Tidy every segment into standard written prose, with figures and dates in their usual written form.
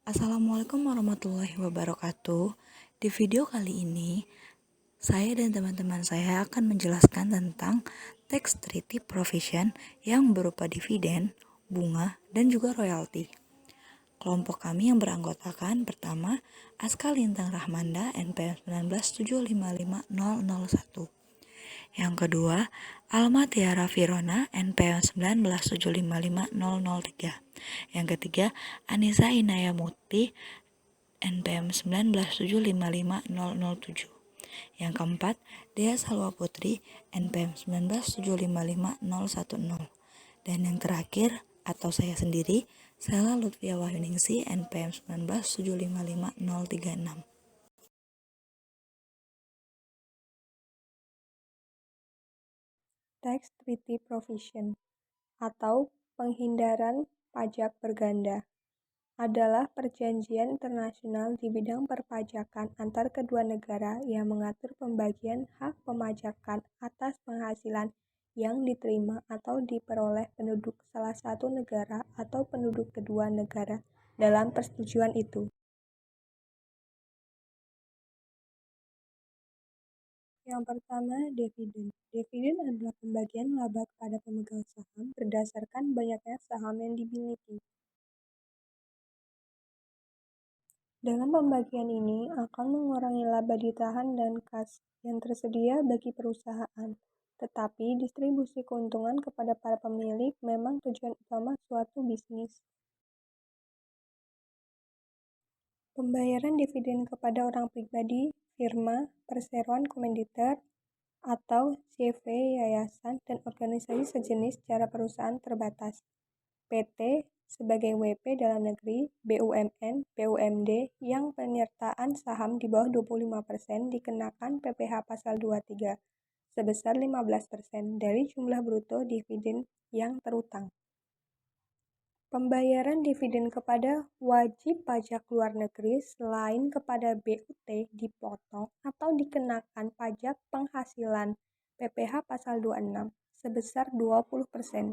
Assalamualaikum warahmatullahi wabarakatuh. Di video kali ini, saya dan teman-teman saya akan menjelaskan tentang tax treaty provision yang berupa dividen, bunga, dan juga royalti. Kelompok kami yang beranggotakan pertama, Aska Lintang Rahmanda NPM 197550001. Yang kedua, Alma Tiara Virona NPM 197550003. Yang ketiga, Anissa Inaya Muti NPM 197550007. Yang keempat, Dea Salwa Putri NPM 197555010. Dan yang terakhir, atau saya sendiri, Sela Lutfia Wahyuningsi NPM 197555036. Tax Treaty Provision atau penghindaran pajak berganda adalah perjanjian internasional di bidang perpajakan antar kedua negara yang mengatur pembagian hak pemajakan atas penghasilan yang diterima atau diperoleh penduduk salah satu negara atau penduduk kedua negara dalam persetujuan itu. Yang pertama, dividen. Dividen adalah pembagian laba kepada pemegang saham berdasarkan banyaknya saham yang dimiliki. Dalam pembagian ini akan mengurangi laba ditahan dan kas yang tersedia bagi perusahaan, tetapi distribusi keuntungan kepada para pemilik memang tujuan utama suatu bisnis. Pembayaran dividen kepada orang pribadi, firma, perseroan komanditer, atau CV, yayasan, dan organisasi sejenis secara perusahaan terbatas. PT sebagai WP dalam negeri, BUMN, BUMD yang penyertaan saham di bawah 25% dikenakan PPh pasal 23 sebesar 15% dari jumlah bruto dividen yang terutang. Pembayaran dividen kepada wajib pajak luar negeri selain kepada BUT dipotong atau dikenakan pajak penghasilan PPh pasal 26 sebesar 20%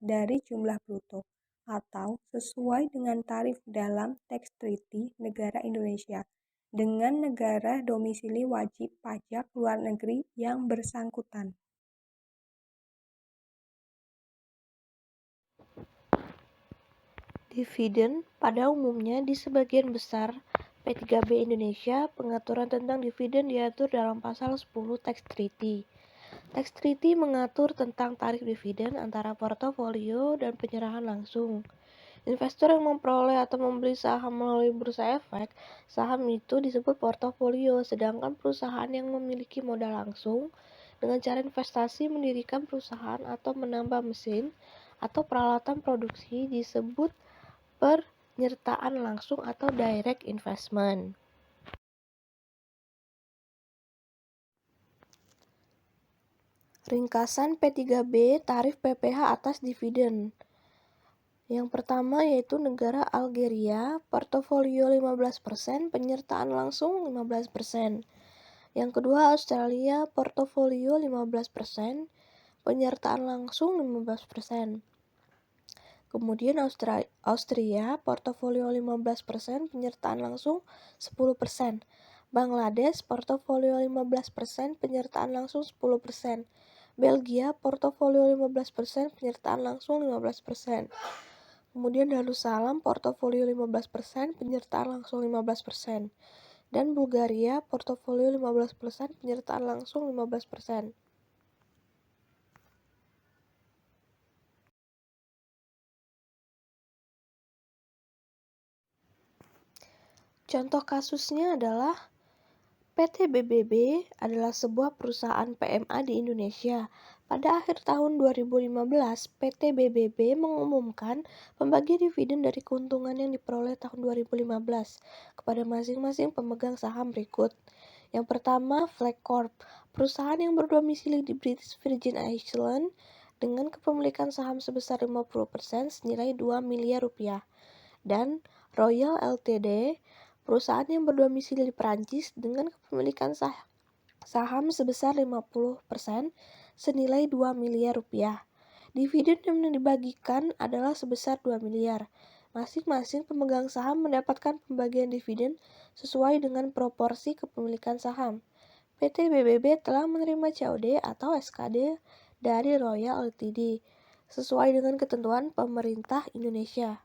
dari jumlah bruto atau sesuai dengan tarif dalam tax treaty negara Indonesia dengan negara domisili wajib pajak luar negeri yang bersangkutan. Dividen pada umumnya di sebagian besar P3B Indonesia, pengaturan tentang dividen diatur dalam pasal 10 Tax Treaty. Tax Treaty mengatur tentang tarif dividen antara portofolio dan penyerahan langsung. Investor yang memperoleh atau membeli saham melalui bursa efek, saham itu disebut portofolio, sedangkan perusahaan yang memiliki modal langsung dengan cara investasi mendirikan perusahaan atau menambah mesin atau peralatan produksi disebut penyertaan langsung atau direct investment. Ringkasan P3B tarif PPh atas dividen. Yang pertama yaitu negara Algeria, portofolio 15%, penyertaan langsung 15%. Yang kedua Australia, portofolio 15%, penyertaan langsung 15%. Kemudian Austria, portofolio 15%, penyertaan langsung 10%. Bangladesh, portofolio 15%, penyertaan langsung 10%. Belgia, portofolio 15%, penyertaan langsung 15%. Kemudian Darussalam, portofolio 15%, penyertaan langsung 15%. Dan Bulgaria, portofolio 15%, penyertaan langsung 15%. Contoh kasusnya adalah PT BBB adalah sebuah perusahaan PMA di Indonesia. Pada akhir tahun 2015, PT BBB mengumumkan pembagian dividen dari keuntungan yang diperoleh tahun 2015 kepada masing-masing pemegang saham berikut. Yang pertama, Flag Corp, perusahaan yang berdomisili di British Virgin Islands dengan kepemilikan saham sebesar 50% senilai 2 miliar rupiah. Dan Royal Ltd, perusahaan yang berdomisili di Perancis dengan kepemilikan saham sebesar 50% senilai 2 miliar rupiah. Dividen yang dibagikan adalah sebesar 2 miliar. Masing-masing pemegang saham mendapatkan pembagian dividen sesuai dengan proporsi kepemilikan saham. PT BBB telah menerima COD atau SKD dari Royal Ltd sesuai dengan ketentuan pemerintah Indonesia.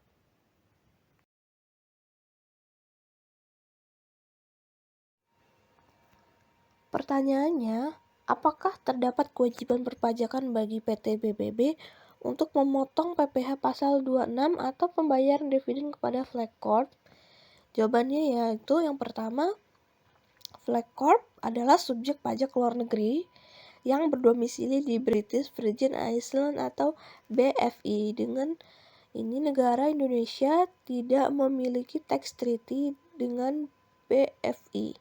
Pertanyaannya, apakah terdapat kewajiban perpajakan bagi PT BBB untuk memotong PPh pasal 26 atau pembayaran dividen kepada Flag Corp? Jawabannya yaitu yang pertama, Flag Corp adalah subjek pajak luar negeri yang berdomisili di British Virgin Islands atau BVI. Dengan ini negara Indonesia tidak memiliki tax treaty dengan BVI.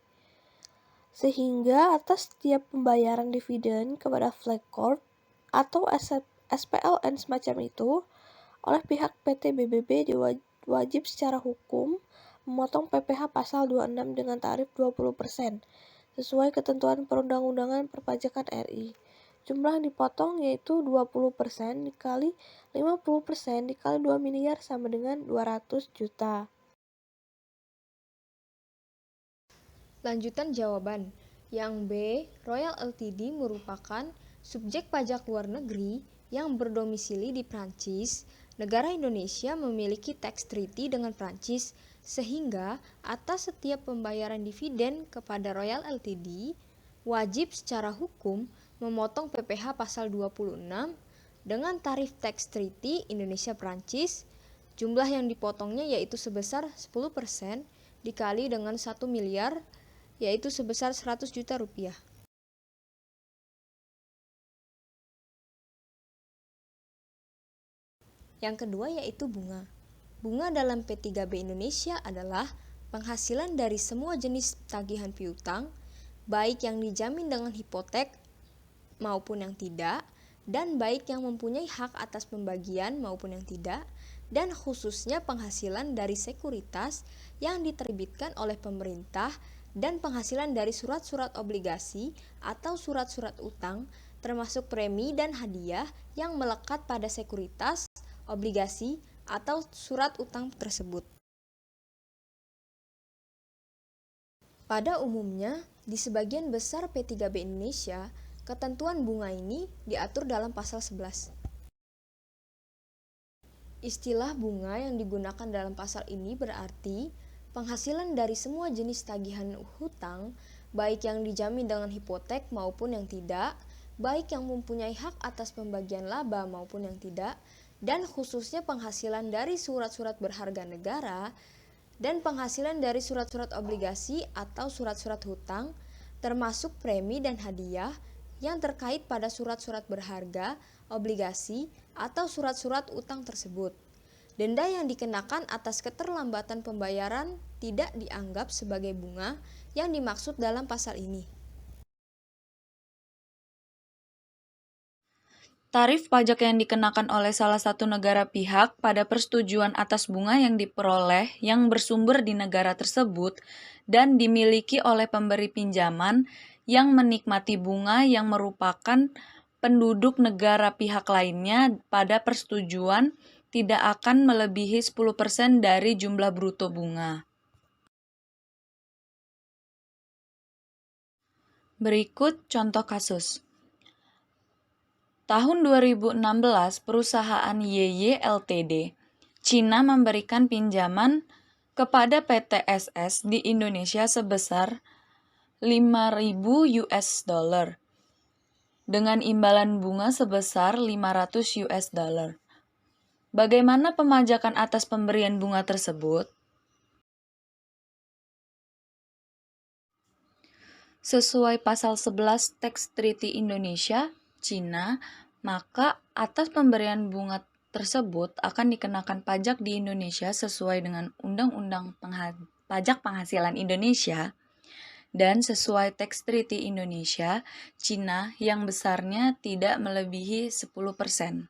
Sehingga atas setiap pembayaran dividen kepada Flag Corp atau SPLN semacam itu oleh pihak PT BBB wajib secara hukum memotong PPh pasal 26 dengan tarif 20% sesuai ketentuan Perundang-undangan Perpajakan RI. Jumlah yang dipotong yaitu 20% dikali 50% dikali 2 miliar sama dengan 200 juta. Lanjutan jawaban. Yang B, Royal Ltd merupakan subjek pajak luar negeri yang berdomisili di Prancis. Negara Indonesia memiliki tax treaty dengan Prancis, sehingga atas setiap pembayaran dividen kepada Royal Ltd, wajib secara hukum memotong PPh pasal 26 dengan tarif tax treaty Indonesia-Prancis. Jumlah yang dipotongnya yaitu sebesar 10% dikali dengan 1 miliar yaitu sebesar 100 juta rupiah. Yang kedua yaitu bunga. Bunga dalam P3B Indonesia adalah penghasilan dari semua jenis tagihan piutang, baik yang dijamin dengan hipotek maupun yang tidak, dan baik yang mempunyai hak atas pembagian maupun yang tidak, dan khususnya penghasilan dari sekuritas yang diterbitkan oleh pemerintah dan penghasilan dari surat-surat obligasi atau surat-surat utang, termasuk premi dan hadiah yang melekat pada sekuritas, obligasi, atau surat utang tersebut. Pada umumnya, di sebagian besar P3B Indonesia, ketentuan bunga ini diatur dalam pasal 11. Istilah bunga yang digunakan dalam pasal ini berarti penghasilan dari semua jenis tagihan hutang, baik yang dijamin dengan hipotek maupun yang tidak, baik yang mempunyai hak atas pembagian laba maupun yang tidak, dan khususnya penghasilan dari surat-surat berharga negara, dan penghasilan dari surat-surat obligasi atau surat-surat hutang, termasuk premi dan hadiah yang terkait pada surat-surat berharga, obligasi, atau surat-surat utang tersebut. Denda yang dikenakan atas keterlambatan pembayaran tidak dianggap sebagai bunga yang dimaksud dalam pasal ini. Tarif pajak yang dikenakan oleh salah satu negara pihak pada persetujuan atas bunga yang diperoleh yang bersumber di negara tersebut dan dimiliki oleh pemberi pinjaman yang menikmati bunga yang merupakan penduduk negara pihak lainnya pada persetujuan tidak akan melebihi 10% dari jumlah bruto bunga. Berikut contoh kasus. Tahun 2016, perusahaan YY Ltd. Cina memberikan pinjaman kepada PTSS di Indonesia sebesar 5.000 US dollar dengan imbalan bunga sebesar 500 US dollar. Bagaimana pemajakan atas pemberian bunga tersebut? Sesuai pasal 11 Tax Treaty Indonesia, Cina, maka atas pemberian bunga tersebut akan dikenakan pajak di Indonesia sesuai dengan Undang-Undang Pajak Penghasilan Indonesia dan sesuai Tax Treaty Indonesia, Cina yang besarnya tidak melebihi 10%.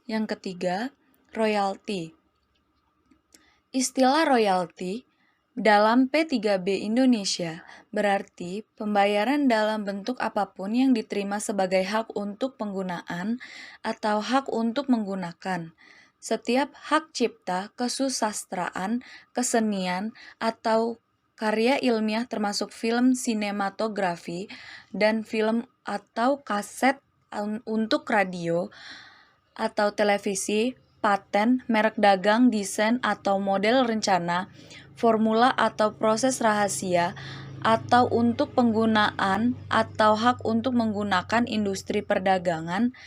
Yang ketiga, royalti. Istilah royalti dalam P3B Indonesia, berarti pembayaran dalam bentuk apapun yang diterima sebagai hak untuk penggunaan atau hak untuk menggunakan. Setiap hak cipta, kesusastraan, kesenian, atau karya ilmiah termasuk film sinematografi dan film atau kaset untuk radio atau televisi, paten, merek dagang, desain atau model rencana, formula atau proses rahasia, atau untuk penggunaan atau hak untuk menggunakan industri perdagangan,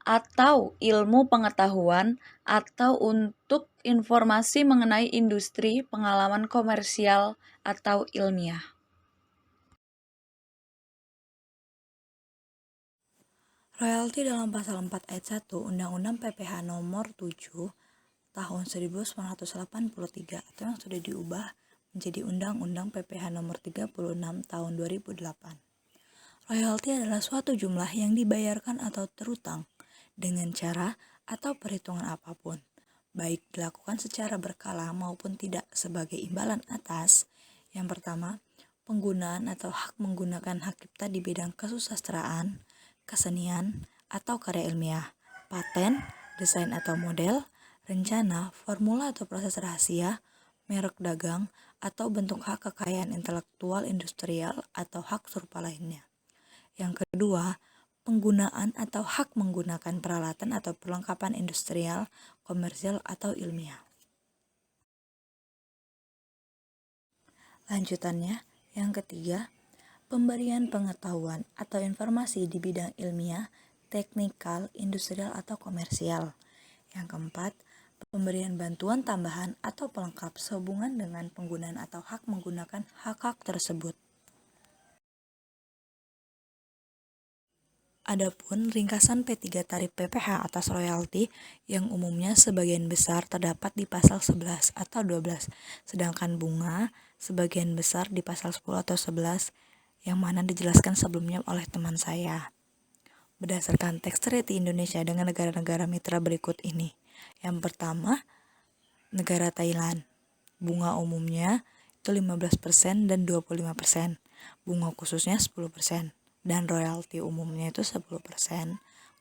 atau ilmu pengetahuan, atau untuk informasi mengenai industri, pengalaman komersial, atau ilmiah. Royalti dalam pasal 4 ayat 1 Undang-Undang PPH nomor 7 tahun 1983 atau yang sudah diubah menjadi Undang-Undang PPH nomor 36 tahun 2008. Royalti adalah suatu jumlah yang dibayarkan atau terutang dengan cara atau perhitungan apapun, baik dilakukan secara berkala maupun tidak sebagai imbalan atas. Yang pertama, penggunaan atau hak menggunakan hak cipta di bidang kesusastraan, kesenian, atau karya ilmiah, paten, desain atau model, rencana, formula atau proses rahasia, merek dagang, atau bentuk hak kekayaan intelektual industrial atau hak serupa lainnya. Yang kedua, penggunaan atau hak menggunakan peralatan atau perlengkapan industrial, komersial, atau ilmiah. Lanjutannya, yang ketiga, pemberian pengetahuan atau informasi di bidang ilmiah, teknikal, industrial, atau komersial. Yang keempat, pemberian bantuan tambahan atau pelengkap sehubungan dengan penggunaan atau hak menggunakan hak-hak tersebut. Adapun ringkasan P3 tarif PPH atas royalti yang umumnya sebagian besar terdapat di pasal 11 atau 12, sedangkan bunga sebagian besar di pasal 10 atau 11 yang mana dijelaskan sebelumnya oleh teman saya. Berdasarkan tax treaty Indonesia dengan negara-negara mitra berikut ini. Yang pertama, negara Thailand. Bunga umumnya itu 15% dan 25%. Bunga khususnya 10%. Dan royalti umumnya itu 10%,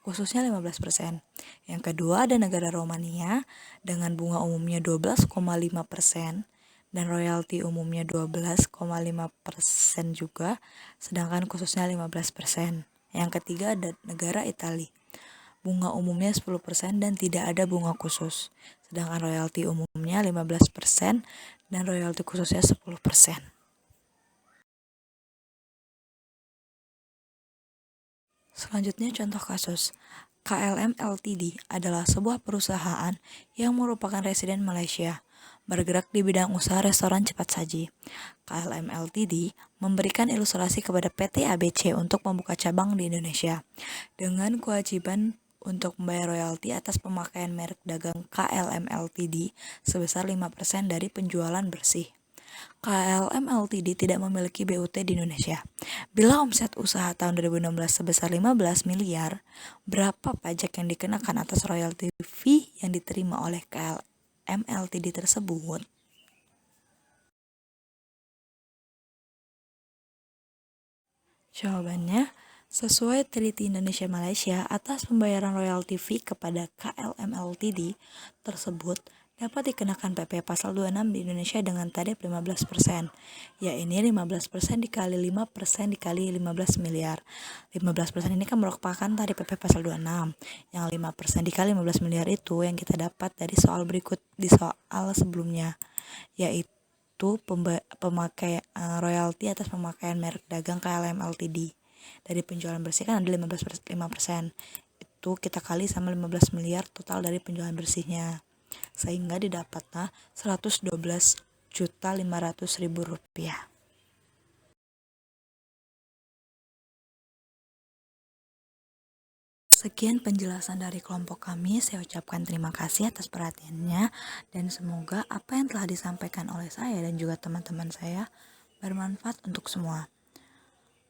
khususnya 15%. Yang kedua ada negara Romania dengan bunga umumnya 12,5% dan royalti umumnya 12,5% juga, sedangkan khususnya 15%. Yang ketiga ada negara Italia. Bunga umumnya 10% dan tidak ada bunga khusus, sedangkan royalti umumnya 15% dan royalti khususnya 10%. Selanjutnya contoh kasus. KLM Ltd adalah sebuah perusahaan yang merupakan residen Malaysia, bergerak di bidang usaha restoran cepat saji. KLM Ltd memberikan ilustrasi kepada PT ABC untuk membuka cabang di Indonesia, dengan kewajiban untuk membayar royalti atas pemakaian merek dagang KLM Ltd sebesar 5% dari penjualan bersih. KLM Ltd tidak memiliki BUT di Indonesia. Bila omset usaha tahun 2016 sebesar 15 miliar, berapa pajak yang dikenakan atas royalti fee yang diterima oleh KLM Ltd tersebut? Jawabannya, sesuai Treaty Indonesia-Malaysia atas pembayaran royalti fee kepada KLM Ltd tersebut dapat dikenakan PP pasal 26 di Indonesia dengan tarif 15%, yaitu 15% dikali 5% dikali 15 miliar. 15% ini kan merupakan tarif PP pasal 26, yang 5% dikali 15 miliar itu yang kita dapat dari soal berikut di soal sebelumnya, yaitu pemakai royalti atas pemakaian merek dagang KLM Ltd. Dari penjualan bersih kan ada 5%, itu kita kali sama 15 miliar total dari penjualan bersihnya, sehingga didapatlah Rp112.500.000. Sekian penjelasan dari kelompok kami. Saya ucapkan terima kasih atas perhatiannya dan semoga apa yang telah disampaikan oleh saya dan juga teman-teman saya bermanfaat untuk semua.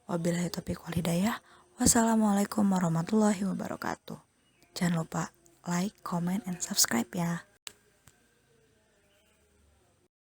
Wabillahi taufiq wal hidayah. Wassalamualaikum warahmatullahi wabarakatuh. Jangan lupa like, comment, and subscribe ya.